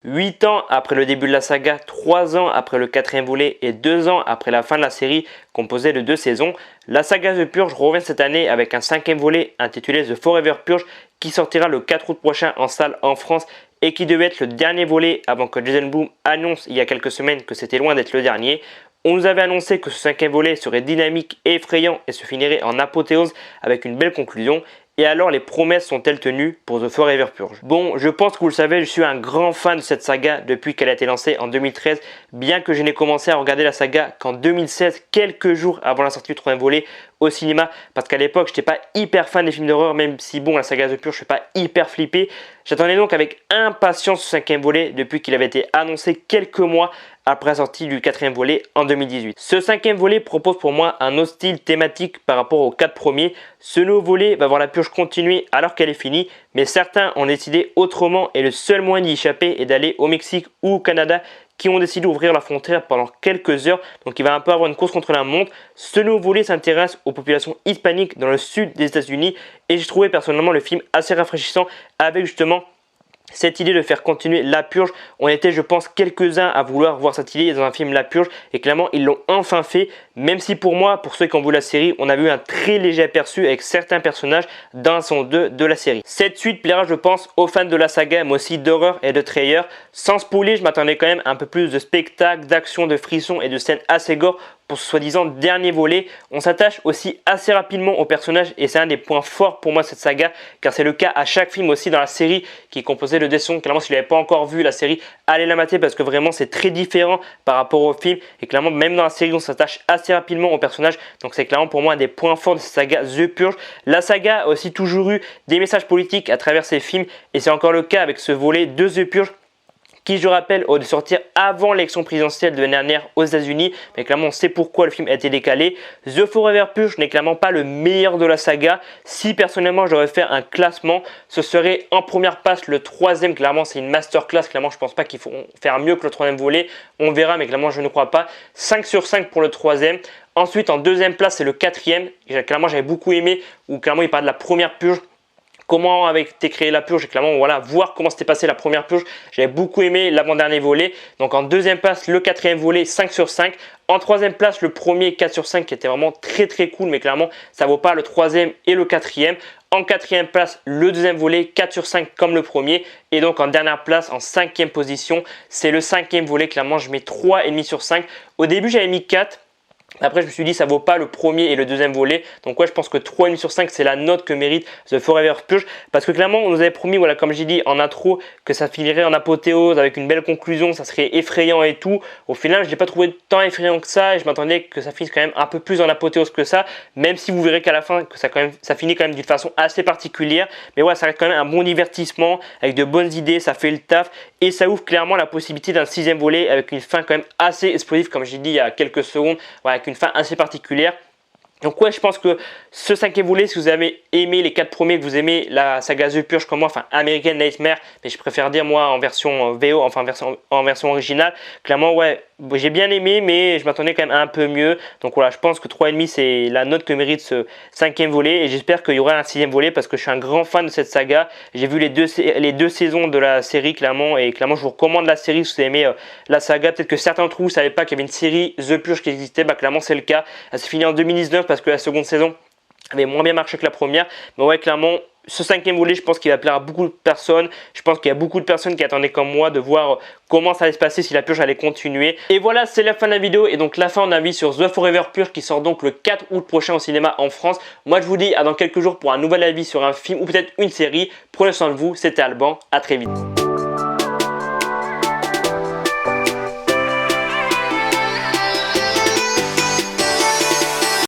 8 ans après le début de la saga, 3 ans après le quatrième volet et 2 ans après la fin de la série composée de 2 saisons, la saga The Purge revient cette année avec un 5e volet intitulé The Forever Purge qui sortira le 4 août prochain en salle en France et qui devait être le dernier volet avant que Jason Blum annonce il y a quelques semaines que c'était loin d'être le dernier. On nous avait annoncé que ce 5e volet serait dynamique et effrayant et se finirait en apothéose avec une belle conclusion. Et alors les promesses sont-elles tenues pour The Forever Purge? Bon, je pense que vous le savez, je suis un grand fan de cette saga depuis qu'elle a été lancée en 2013, bien que je n'ai commencé à regarder la saga qu'en 2016, quelques jours avant la sortie du 3e volet au cinéma, parce qu'à l'époque je n'étais pas hyper fan des films d'horreur, même si bon, la saga The Purge, je ne fais pas hyper flipper. J'attendais donc avec impatience ce 5e volet depuis qu'il avait été annoncé quelques mois après la sortie du 4e volet en 2018. Ce 5e volet propose pour moi un autre style thématique par rapport aux 4 premiers. Ce nouveau volet va voir la purge continuer alors qu'elle est finie, mais certains ont décidé autrement et le seul moyen d'y échapper est d'aller au Mexique ou au Canada, qui ont décidé d'ouvrir la frontière pendant quelques heures, donc il va un peu avoir une course contre la montre. Ce nouveau volet s'intéresse aux populations hispaniques dans le sud des États-Unis et j'ai trouvé personnellement le film assez rafraîchissant avec justement cette idée de faire continuer la purge. On était, je pense, quelques-uns à vouloir voir cette idée dans un film La Purge et clairement ils l'ont enfin fait, même si pour moi, pour ceux qui ont vu la série, on a vu un très léger aperçu avec certains personnages dans la saison 2 de la série. Cette suite plaira, je pense, aux fans de la saga mais aussi d'horreur et de trailer. Sans spoiler, je m'attendais quand même un peu plus de spectacles, d'action, de frissons et de scènes assez gore pour ce soi-disant dernier volet. On s'attache aussi assez rapidement aux personnages et c'est un des points forts pour moi de cette saga, car c'est le cas à chaque film aussi dans la série qui est composée de décisions. Clairement, si vous n'avez pas encore vu la série, allez la mater parce que vraiment c'est très différent par rapport au film et clairement même dans la série on s'attache assez rapidement aux personnages, donc c'est clairement pour moi un des points forts de cette saga The Purge. La saga a aussi toujours eu des messages politiques à travers ses films et c'est encore le cas avec ce volet de The Purge, qui, je rappelle, aurait dû sortir avant l'élection présidentielle de l'année dernière aux États-Unis, mais clairement on sait pourquoi le film a été décalé. The Forever Purge n'est clairement pas le meilleur de la saga. Si personnellement je devais faire un classement, ce serait en première place le 3e. Clairement c'est une masterclass, clairement je pense pas qu'il faut faire mieux que le 3e volet, on verra, mais clairement je ne crois pas. 5 sur 5 pour le 3e. Ensuite en 2e place c'est le 4e, clairement j'avais beaucoup aimé, où clairement il parle de la première purge. Comment avait été créée la purge et clairement voilà, voir comment s'était passé la première purge. J'avais beaucoup aimé l'avant-dernier volet. Donc en 2e place le 4e volet 5 sur 5. En 3e place le premier 4 sur 5 qui était vraiment très cool, mais clairement ça vaut pas le 3e et le 4e. En 4e place le 2e volet 4 sur 5 comme le premier. Et donc en dernière place en 5e position c'est le 5e volet. Clairement je mets 3,5 sur 5. Au début j'avais mis 4. Après je me suis dit ça vaut pas le premier et le 2e volet, donc ouais je pense que 3,5 sur 5 c'est la note que mérite The Forever Purge, parce que clairement on nous avait promis, voilà, comme j'ai dit en intro, que ça finirait en apothéose avec une belle conclusion, ça serait effrayant et tout. Au final je l'ai pas trouvé tant effrayant que ça et je m'attendais que ça finisse quand même un peu plus en apothéose que ça, même si vous verrez qu'à la fin que ça finit quand même d'une façon assez particulière, mais ouais ça reste quand même un bon divertissement avec de bonnes idées, ça fait le taf et ça ouvre clairement la possibilité d'un 6e volet avec une fin quand même assez explosive comme j'ai dit il y a quelques secondes, voilà, avec une fin assez particulière. Donc ouais, je pense que ce 5e volet, si vous avez aimé les 4 premiers, que vous aimez la saga The Purge comme moi, enfin American Nightmare, mais je préfère dire moi en version VO, enfin en version originale, clairement ouais, j'ai bien aimé, mais je m'attendais quand même un peu mieux. Donc voilà, je pense que 3,5 c'est la note que mérite ce 5e volet et j'espère qu'il y aura un 6e volet parce que je suis un grand fan de cette saga. J'ai vu les deux saisons de la série clairement et clairement je vous recommande la série si vous aimez la saga. Peut-être que certains d'entre vous ne savaient pas qu'il y avait une série The Purge qui existait, bah clairement c'est le cas. Elle s'est finie en 2019 parce que la seconde saison avait moins bien marché que la première, mais ouais clairement ce 5e volet je pense qu'il va plaire à beaucoup de personnes. Je pense qu'il y a beaucoup de personnes qui attendaient comme moi de voir comment ça allait se passer, si la purge allait continuer. Et voilà, c'est la fin de la vidéo et donc la fin on a vu sur The Forever Purge qui sort donc le 4 août prochain au cinéma en France. Moi je vous dis à dans quelques jours pour un nouvel avis sur un film ou peut-être une série. Prenez soin de vous, c'était Alban, à très vite.